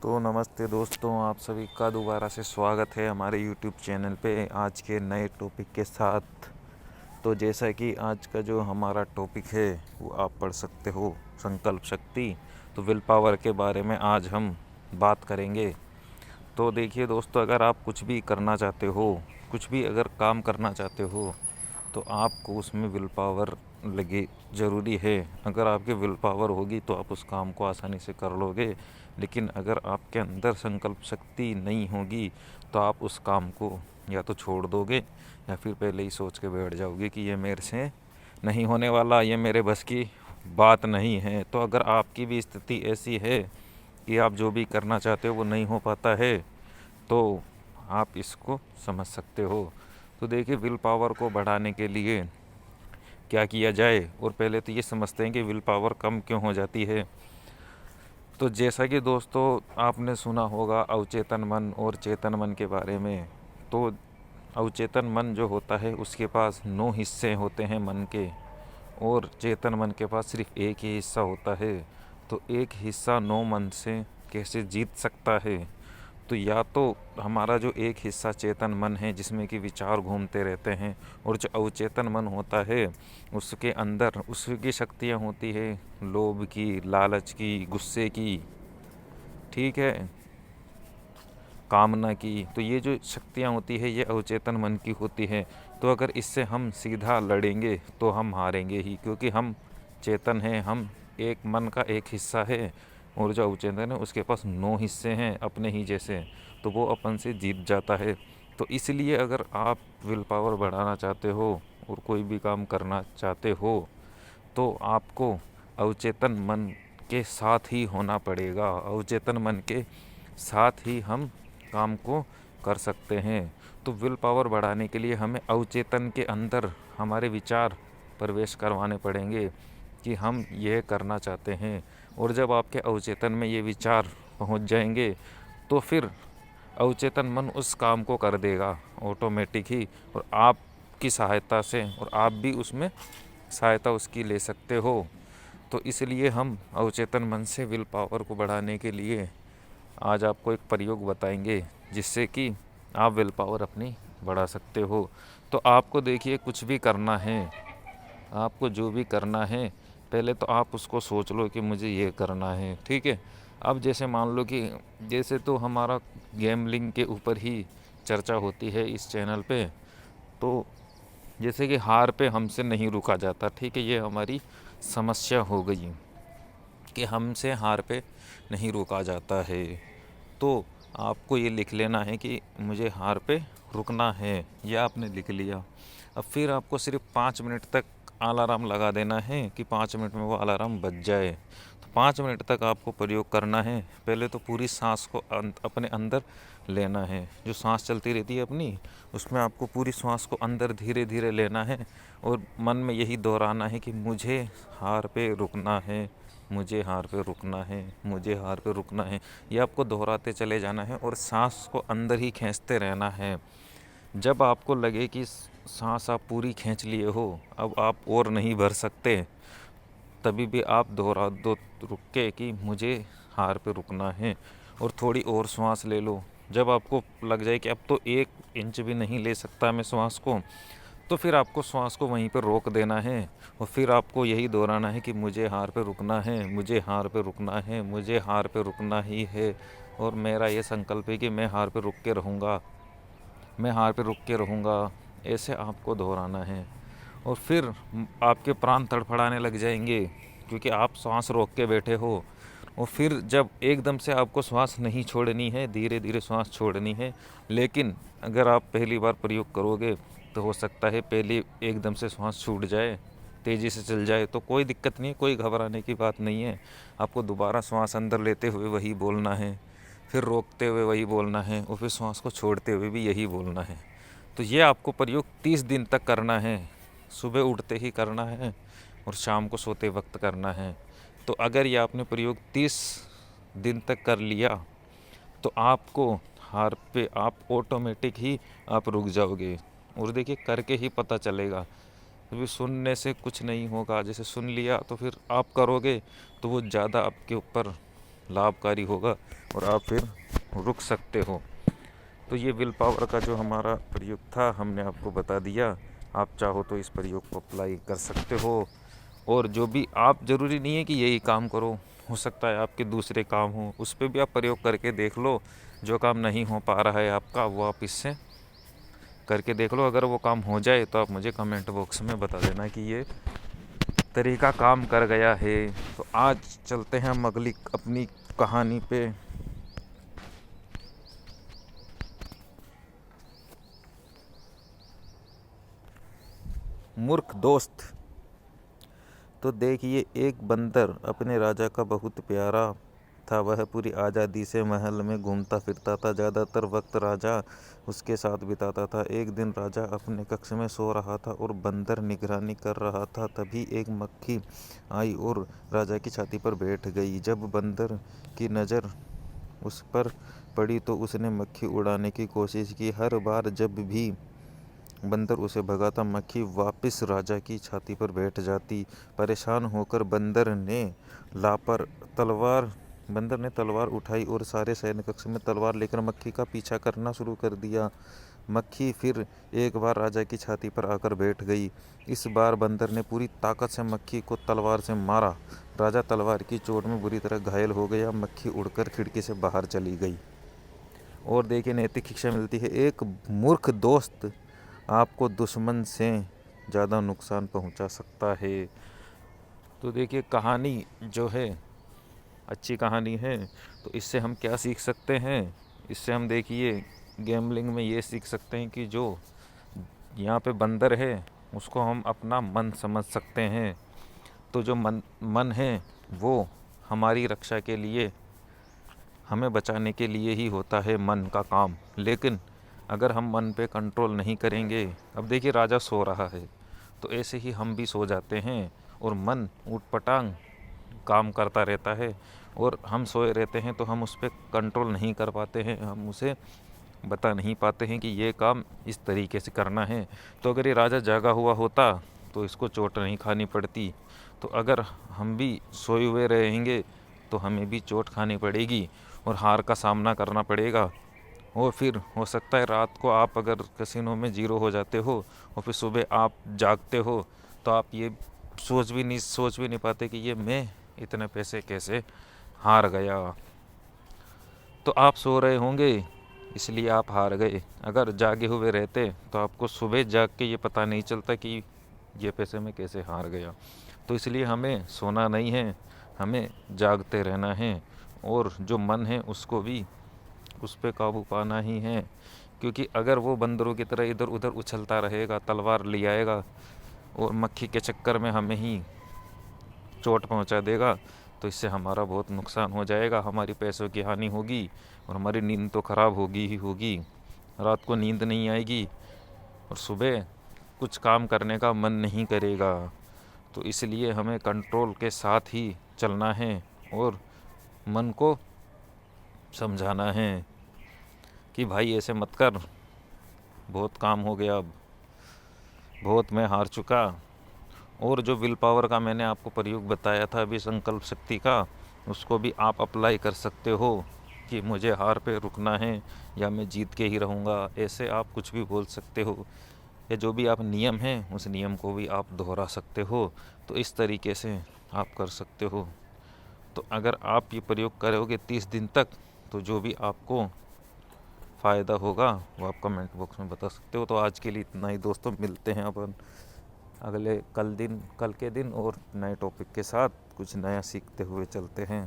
तो नमस्ते दोस्तों, आप सभी का दोबारा से स्वागत है हमारे यूट्यूब चैनल पे आज के नए टॉपिक के साथ। तो जैसा कि आज का जो हमारा टॉपिक है वो आप पढ़ सकते हो, संकल्प शक्ति। तो विल पावर के बारे में आज हम बात करेंगे। तो देखिए दोस्तों, अगर आप कुछ भी करना चाहते हो, कुछ भी अगर काम करना चाहते हो, तो आपको उसमें विल पावर लगे ज़रूरी है। अगर आपके विल पावर होगी तो आप उस काम को आसानी से कर लोगे, लेकिन अगर आपके अंदर संकल्प शक्ति नहीं होगी तो आप उस काम को या तो छोड़ दोगे या फिर पहले ही सोच के बैठ जाओगे कि ये मेरे से नहीं होने वाला, ये मेरे बस की बात नहीं है। तो अगर आपकी भी स्थिति ऐसी है कि आप जो भी करना चाहते हो वो नहीं हो पाता है, तो आप इसको समझ सकते हो। तो देखिए, विल पावर को बढ़ाने के लिए क्या किया जाए, और पहले तो ये समझते हैं कि विल पावर कम क्यों हो जाती है। तो जैसा कि दोस्तों आपने सुना होगा अवचेतन मन और चेतन मन के बारे में। तो अवचेतन मन जो होता है उसके पास 9 हिस्से होते हैं मन के, और चेतन मन के पास सिर्फ एक ही हिस्सा होता है। तो एक हिस्सा 9 मन से कैसे जीत सकता है? तो या तो हमारा जो एक हिस्सा चेतन मन है जिसमें कि विचार घूमते रहते हैं, और जो अवचेतन मन होता है उसके अंदर उसकी शक्तियाँ होती है लोभ की, लालच की, गुस्से की, ठीक है, कामना की। तो ये जो शक्तियाँ होती है ये अवचेतन मन की होती है। तो अगर इससे हम सीधा लड़ेंगे तो हम हारेंगे ही, क्योंकि हम चेतन हैं, हम एक मन का एक हिस्सा है, और जो अवचेतन है उसके पास 9 हिस्से हैं अपने ही जैसे, तो वो अपन से जीत जाता है। तो इसलिए अगर आप विल पावर बढ़ाना चाहते हो और कोई भी काम करना चाहते हो तो आपको अवचेतन मन के साथ ही होना पड़ेगा। अवचेतन मन के साथ ही हम काम को कर सकते हैं। तो विल पावर बढ़ाने के लिए हमें अवचेतन के अंदर हमारे विचार प्रवेश करवाने पड़ेंगे कि हम यह करना चाहते हैं। और जब आपके अवचेतन में ये विचार पहुंच जाएंगे तो फिर अवचेतन मन उस काम को कर देगा ऑटोमेटिक ही, और आपकी सहायता से, और आप भी उसमें सहायता उसकी ले सकते हो। तो इसलिए हम अवचेतन मन से विल पावर को बढ़ाने के लिए आज आपको एक प्रयोग बताएंगे जिससे कि आप विल पावर अपनी बढ़ा सकते हो। तो आपको देखिए, कुछ भी करना है, आपको जो भी करना है पहले तो आप उसको सोच लो कि मुझे ये करना है, ठीक है। अब जैसे मान लो कि जैसे तो हमारा गैम्बलिंग के ऊपर ही चर्चा होती है इस चैनल पे। तो जैसे कि हार पे हमसे नहीं रुका जाता, ठीक है, ये हमारी समस्या हो गई कि हमसे हार पे नहीं रोका जाता है। तो आपको ये लिख लेना है कि मुझे हार पे रुकना है, यह आपने लिख लिया। अब फिर आपको सिर्फ 5 मिनट तक अलार्म लगा देना है कि 5 मिनट में वो अलार्म बज जाए। तो 5 मिनट तक आपको प्रयोग करना है। पहले तो पूरी सांस को अपने अंदर लेना है, जो सांस चलती रहती है अपनी, उसमें आपको पूरी सांस को अंदर धीरे धीरे लेना है, और मन में यही दोहराना है कि मुझे हार पे रुकना है, मुझे हार पे रुकना है, मुझे हार पे रुकना है। ये आपको दोहराते चले जाना है और सांस को अंदर ही खींचते रहना है। जब आपको लगे कि सांस आप पूरी खींच लिए हो, अब आप और नहीं भर सकते, तभी भी आप दोहरा दो रुक के कि मुझे हार पे रुकना है, और थोड़ी और सांस ले लो। जब आपको लग जाए कि अब तो 1 इंच भी नहीं ले सकता मैं सांस को, तो फिर आपको श्वास को वहीं पर रोक देना है, और फिर आपको यही दोहराना है कि मुझे हार पे रुकना है, मुझे हार पे रुकना है, मुझे हार पे रुकना ही है, और मेरा ये संकल्प है कि मैं हार पे रुक के रहूँगा, मैं हार पे रुक के रहूँगा। ऐसे आपको दोहराना है, और फिर आपके प्राण तड़फड़ाने लग जाएंगे क्योंकि आप सांस रोक के बैठे हो। और फिर जब एकदम से आपको श्वास नहीं छोड़नी है, धीरे धीरे श्वास छोड़नी है। लेकिन अगर आप पहली बार प्रयोग करोगे तो हो सकता है पहले एकदम से श्वास छूट जाए, तेज़ी से चल जाए, तो कोई दिक्कत नहीं है, कोई घबराने की बात नहीं है। आपको दोबारा श्वास अंदर लेते हुए वही बोलना है, फिर रोकते हुए वही बोलना है, और फिर श्वास को छोड़ते हुए भी यही बोलना है। तो ये आपको प्रयोग 30 दिन तक करना है। सुबह उठते ही करना है और शाम को सोते वक्त करना है। तो अगर ये आपने प्रयोग 30 दिन तक कर लिया तो आपको हार पे आप ऑटोमेटिक ही आप रुक जाओगे। और देखिए, करके ही पता चलेगा, क्योंकि सुनने से कुछ नहीं होगा। जैसे सुन लिया तो फिर आप करोगे तो वो ज़्यादा आपके ऊपर लाभकारी होगा और आप फिर रुक सकते हो। तो ये विल पावर का जो हमारा प्रयोग था हमने आपको बता दिया। आप चाहो तो इस प्रयोग को अप्लाई कर सकते हो। और जो भी आप, ज़रूरी नहीं है कि यही काम करो, हो सकता है आपके दूसरे काम हो, उस पर भी आप प्रयोग करके देख लो। जो काम नहीं हो पा रहा है आपका, वो आप इससे करके देख लो। अगर वो काम हो जाए तो आप मुझे कमेंट बॉक्स में बता देना कि ये तरीका काम कर गया है। तो आज चलते हैं हम अगली अपनी कहानी पे। मूर्ख दोस्त। तो देखिए, एक बंदर अपने राजा का बहुत प्यारा था। वह पूरी आज़ादी से महल में घूमता फिरता था। ज़्यादातर वक्त राजा उसके साथ बिताता था। एक दिन राजा अपने कक्ष में सो रहा था और बंदर निगरानी कर रहा था। तभी एक मक्खी आई और राजा की छाती पर बैठ गई। जब बंदर की नज़र उस पर पड़ी तो उसने मक्खी उड़ाने की कोशिश की। हर बार जब भी बंदर उसे भगाता, मक्खी वापस राजा की छाती पर बैठ जाती। परेशान होकर बंदर ने तलवार उठाई और सारे सैन्य कक्ष में तलवार लेकर मक्खी का पीछा करना शुरू कर दिया। मक्खी फिर एक बार राजा की छाती पर आकर बैठ गई। इस बार बंदर ने पूरी ताकत से मक्खी को तलवार से मारा। राजा तलवार की चोट में बुरी तरह घायल हो गया। मक्खी उड़कर खिड़की से बाहर चली गई। और देखिए, नैतिक शिक्षा मिलती है। एक मूर्ख दोस्त आपको दुश्मन से ज़्यादा नुकसान पहुंचा सकता है। तो देखिए, कहानी जो है अच्छी कहानी है। तो इससे हम क्या सीख सकते हैं? इससे हम देखिए गैम्बलिंग में ये सीख सकते हैं कि जो यहाँ पे बंदर है उसको हम अपना मन समझ सकते हैं। तो जो मन है वो हमारी रक्षा के लिए, हमें बचाने के लिए ही होता है मन का काम। लेकिन अगर हम मन पे कंट्रोल नहीं करेंगे, अब देखिए राजा सो रहा है तो ऐसे ही हम भी सो जाते हैं और मन ऊटपटांग काम करता रहता है और हम सोए रहते हैं। तो हम उस पर कंट्रोल नहीं कर पाते हैं, हम उसे बता नहीं पाते हैं कि ये काम इस तरीके से करना है। तो अगर ये राजा जागा हुआ होता तो इसको चोट नहीं खानी पड़ती। तो अगर हम भी सोए हुए रहेंगे तो हमें भी चोट खानी पड़ेगी और हार का सामना करना पड़ेगा। और फिर हो सकता है रात को आप अगर कैसीनो में जीरो हो जाते हो और फिर सुबह आप जागते हो तो आप ये सोच भी नहीं पाते कि ये मैं इतने पैसे कैसे हार गया। तो आप सो रहे होंगे इसलिए आप हार गए। अगर जागे हुए रहते तो आपको सुबह जाग के ये पता नहीं चलता कि ये पैसे मैं कैसे हार गया। तो इसलिए हमें सोना नहीं है, हमें जागते रहना है। और जो मन है उसको भी उस पर काबू पाना ही है। क्योंकि अगर वो बंदरों की तरह इधर उधर उछलता रहेगा, तलवार ले आएगा और मक्खी के चक्कर में हमें ही चोट पहुंचा देगा, तो इससे हमारा बहुत नुकसान हो जाएगा। हमारी पैसों की हानि होगी और हमारी नींद तो ख़राब होगी ही होगी। रात को नींद नहीं आएगी और सुबह कुछ काम करने का मन नहीं करेगा। तो इसलिए हमें कंट्रोल के साथ ही चलना है और मन को समझाना है कि भाई ऐसे मत कर, बहुत काम हो गया, अब बहुत मैं हार चुका। और जो विल पावर का मैंने आपको प्रयोग बताया था अभी, संकल्प शक्ति का, उसको भी आप अप्लाई कर सकते हो कि मुझे हार पे रुकना है या मैं जीत के ही रहूँगा। ऐसे आप कुछ भी बोल सकते हो, या जो भी आप नियम हैं उस नियम को भी आप दोहरा सकते हो। तो इस तरीके से आप कर सकते हो। तो अगर आप ये प्रयोग करोगे 30 दिन तक तो जो भी आपको फ़ायदा होगा वो आप कमेंट बॉक्स में बता सकते हो। तो आज के लिए इतना ही दोस्तों, मिलते हैं अपन अगले कल के दिन और नए टॉपिक के साथ कुछ नया सीखते हुए चलते हैं।